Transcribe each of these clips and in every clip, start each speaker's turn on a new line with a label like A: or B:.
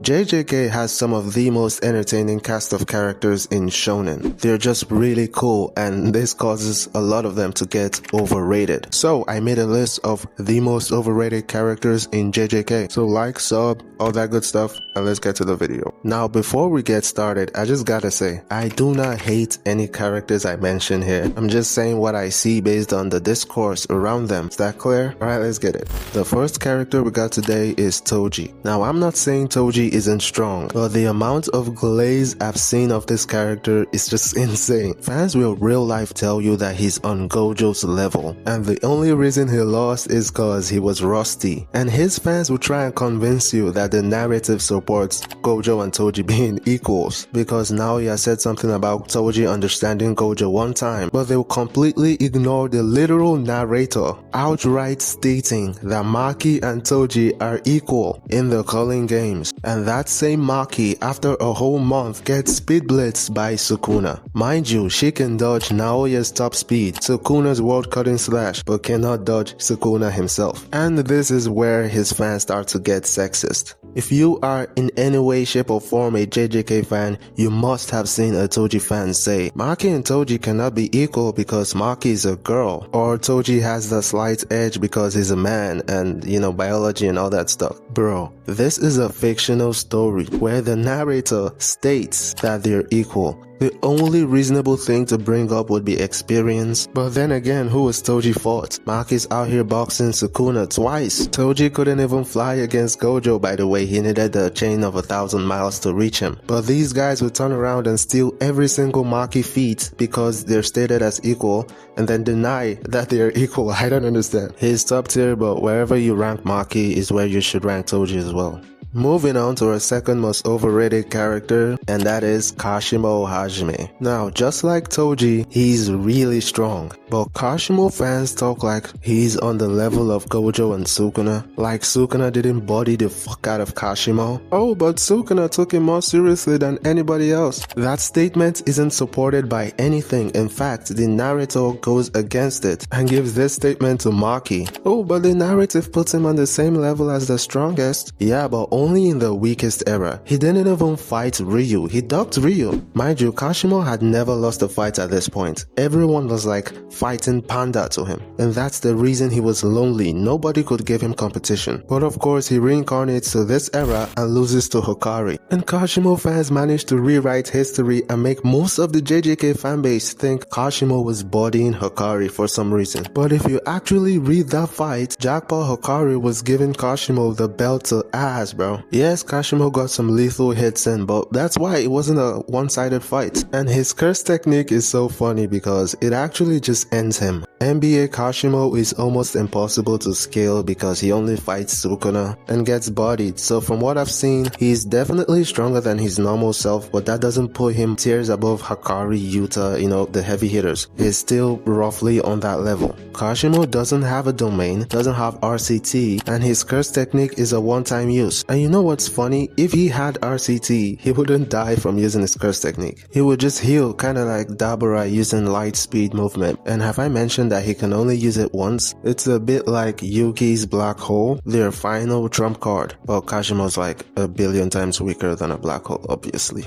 A: JJK has some of the most entertaining cast of characters in shonen. They're just really cool, and this causes a lot of them to get overrated. So I made a list of the most overrated characters in JJK. So like, sub, all that good stuff, and let's get to the video. Now before we get started, I just gotta say, I do not hate any characters I mention here. I'm just saying what I see based on the discourse around them. Is that clear? Alright, let's get it. The first character we got today is Toji. Now I'm not saying Toji isn't strong, but the amount of glaze I've seen of this character is just insane. Fans will real life tell you that he's on Gojo's level, and the only reason he lost is cause he was rusty, and his fans will try and convince you that the narrative supports Gojo and Toji being equals, because now he has said something about Toji understanding Gojo one time, but they will completely ignore the literal narrator outright stating that Maki and Toji are equal in the culling games, and that same Maki after a whole month gets speed blitzed by Sukuna. Mind you, she can dodge Naoya's top speed, Sukuna's world cutting slash, but cannot dodge Sukuna himself. And this is where his fans start to get sexist. If you are in any way, shape or form a JJK fan, you must have seen a Toji fan say, Maki and Toji cannot be equal because Maki is a girl, or Toji has the slight edge because he's a man and, you know, biology and all that stuff. Bro, this is a fictional story where the narrator states that they're equal. The only reasonable thing to bring up would be experience, but then again, who is Toji fought? Maki's out here boxing Sukuna twice. Toji couldn't even fly against Gojo, by the way, he needed the chain of 1,000 miles to reach him. But these guys would turn around and steal every single Maki feat because they're stated as equal, and then deny that they're equal. I don't understand. He's top tier, but wherever you rank Maki is where you should rank Toji as well. Moving on to our second most overrated character, and that is Kashimo Hajime. Now, just like Toji, he's really strong, but Kashimo fans talk like he's on the level of Gojo and Sukuna, like Sukuna didn't body the fuck out of Kashimo. Oh, but Sukuna took him more seriously than anybody else. That statement isn't supported by anything. In fact, the narrator goes against it and gives this statement to Maki. Oh, but the narrative puts him on the same level as the strongest. Yeah, but only in the weakest era. He didn't even fight Ryu, he ducked Ryu. Mind you, Kashimo had never lost a fight at this point. Everyone was like fighting Panda to him, and that's the reason he was lonely. Nobody could give him competition. But of course, he reincarnates to this era and loses to Hikari. And Kashimo fans managed to rewrite history and make most of the JJK fanbase think Kashimo was bodying Hikari for some reason. But if you actually read that fight, Jackpot Hikari was giving Kashimo the belt to ass, bro. Yes, Kashimo got some lethal hits in, but that's why it wasn't a one-sided fight. And his curse technique is so funny because it actually just ends him. NBA Kashimo is almost impossible to scale because he only fights Sukuna and gets bodied, so from what I've seen, he's definitely stronger than his normal self, but that doesn't put him tiers above Hikari, Yuta, you know, the heavy hitters. He's still roughly on that level. Kashimo doesn't have a domain, doesn't have RCT, and his curse technique is a one-time use. And you know what's funny? If he had RCT, he wouldn't die from using his curse technique. He would just heal, kinda like Dabura using light speed movement. And have I mentioned that he can only use it once? It's a bit like Yuki's black hole, their final trump card. Well, Kashimo's like a billion times weaker than a black hole, obviously.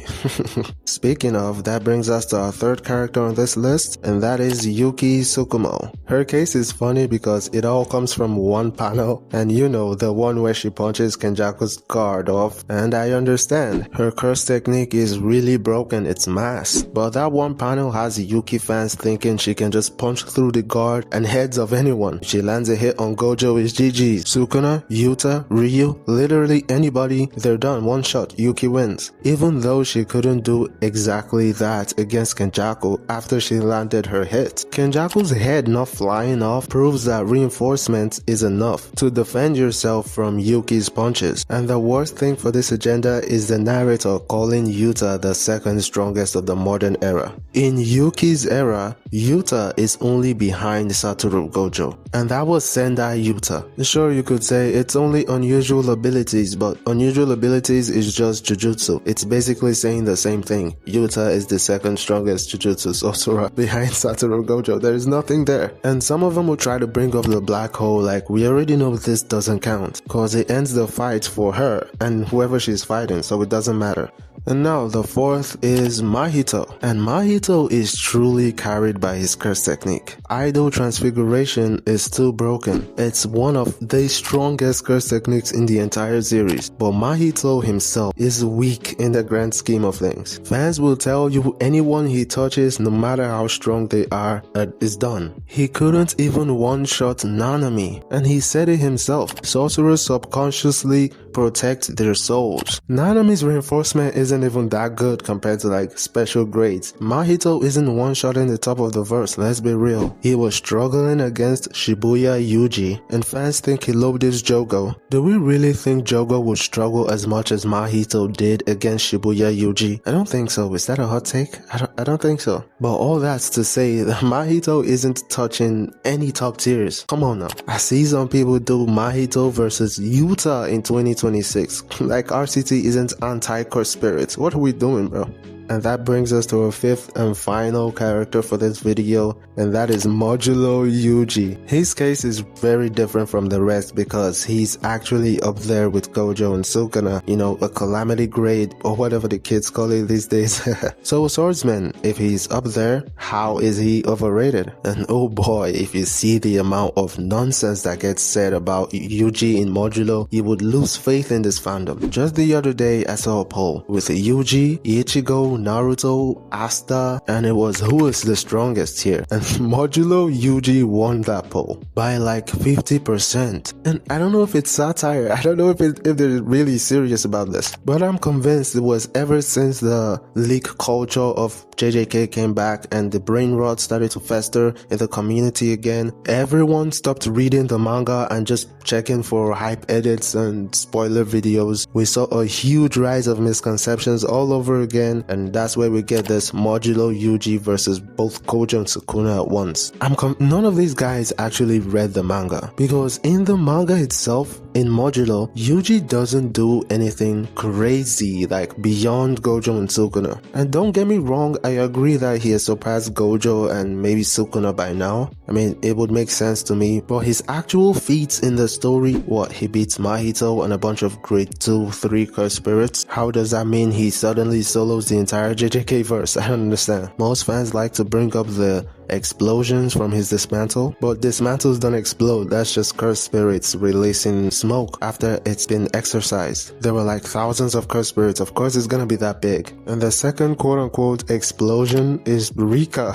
A: Speaking of, that brings us to our third character on this list, and that is Yuki Tsukumo. Her case is funny because it all comes from one panel, and you know, the one where she punches Kenjaku's guard off, and I understand. Her curse technique is really broken, it's mass. But that one panel has Yuki fans thinking she can just punch through the guard and heads of anyone. She lands a hit on Gojo is GG. Sukuna, Yuta, Ryu, literally anybody, they're done. One shot, Yuki wins. Even though she couldn't do exactly that against Kenjaku after she landed her hit. Kenjaku's head not flying off proves that reinforcement is enough to defend yourself from Yuki's punches. And the worst thing for this agenda is the narrator calling Yuta the second strongest of the modern era. In Yuki's era, Yuta is only behind Satoru Gojo, and that was Sendai Yuta. Sure, you could say it's only unusual abilities, but unusual abilities is just Jujutsu. It's basically saying the same thing. Yuta is the second strongest Jujutsu sorcerer behind Satoru Gojo. There is nothing there. And some of them will try to bring up the black hole like, we already know this doesn't count, cause it ends the fight for her and whoever she's fighting, so it doesn't matter. And now the fourth is Mahito, and Mahito is truly carried by his curse technique. Idol Transfiguration is too broken. It's one of the strongest curse techniques in the entire series, but Mahito himself is weak in the grand scheme of things. Fans will tell you anyone he touches, no matter how strong they are, is done. He couldn't even one-shot Nanami, and he said it himself. Sorcerers subconsciously protect their souls. Nanami's reinforcement isn't even that good compared to like special grades. Mahito isn't one-shotting the top of the verse, let's be real. He was struggling against Shibuya Yuji, and fans think he loved his Jogo. Do we really think Jogo would struggle as much as Mahito did against Shibuya Yuji? I don't think so. Is that a hot take? I don't think so. But all that's to say that Mahito isn't touching any top tiers. Come on now. I see some people do Mahito versus Yuta in 2026. Like RCT isn't anti-curse spirits. What are we doing, bro? And that brings us to our fifth and final character for this video, and that is Modulo Yuji. His case is very different from the rest because he's actually up there with Gojo and Sukuna, you know, a calamity grade or whatever the kids call it these days. So swordsman, if he's up there, how is he overrated? And oh boy, if you see the amount of nonsense that gets said about Yuji in Modulo, you would lose faith in this fandom. Just the other day I saw a poll with Yuji, Ichigo, Naruto, Asta, and it was who is the strongest here, and Modulo Yuji won that poll by like 50%. And I don't know if it's satire, I don't know if they're really serious about this, but I'm convinced it was ever since the leak culture of JJK came back and the brain rot started to fester in the community again. Everyone stopped reading the manga and just checking for hype edits and spoiler videos. We saw a huge rise of misconceptions all over again, and that's where we get this Modulo Yuji versus both Gojo and Sukuna at once. None of these guys actually read the manga, because in the manga itself, in Modulo, Yuji doesn't do anything crazy like beyond Gojo and Sukuna. And don't get me wrong, I agree that he has surpassed Gojo and maybe Sukuna by now. I mean, it would make sense to me, but his actual feats in the story, what, he beats Mahito and a bunch of grade 2, 3 curse spirits? How does that mean he suddenly solos the entire JJK verse? I don't understand. Most fans like to bring up the explosions from his dismantle, but dismantles don't explode. That's just curse spirits releasing smoke after it's been exorcised. There were like thousands of curse spirits. Of course it's gonna be that big. And the second quote-unquote explosion is Rika.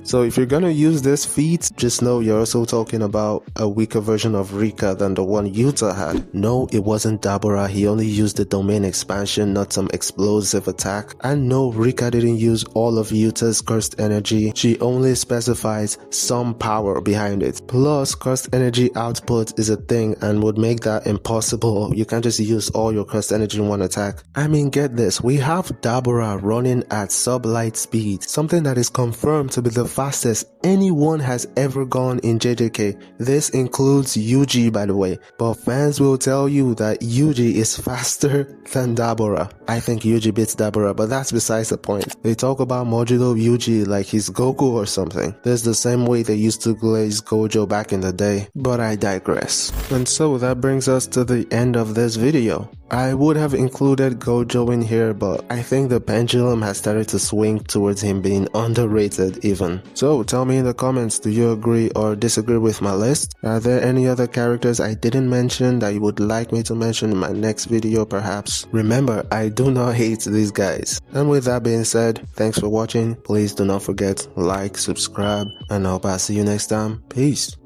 A: So if you're gonna use this feat, just know you're also talking about a weaker version of Rika than the one Yuta had. No, it wasn't Dabura. He only used the domain expansion, not some explosive attack. And no, Rika didn't use all of Yuta's cursed energy. She only specifies some power behind it. Plus, cursed energy output is a thing and would make that impossible. You can't just use all your cursed energy in one attack. I mean, get this, we have Dabura running at sub-light speed, something that is confirmed to be the fastest anyone has ever gone in JJK. This includes Yuji, by the way, but fans will tell you that Yuji is faster than Dabura. I think Yuji beats Dabura, but that's besides the point. They talk about Modulo Yuji like he's Goku or something. There's the same way they used to glaze Gojo back in the day, but I digress. And so that brings us to the end of this video. I would have included Gojo in here, but I think the pendulum has started to swing towards him being underrated even. So tell me in the comments, do you agree or disagree with my list? Are there any other characters I didn't mention that you would like me to mention in my next video perhaps? Remember, I do not hate these guys. And with that being said, thanks for watching. Please do not forget, like, subscribe, and I hope I'll see you next time. Peace.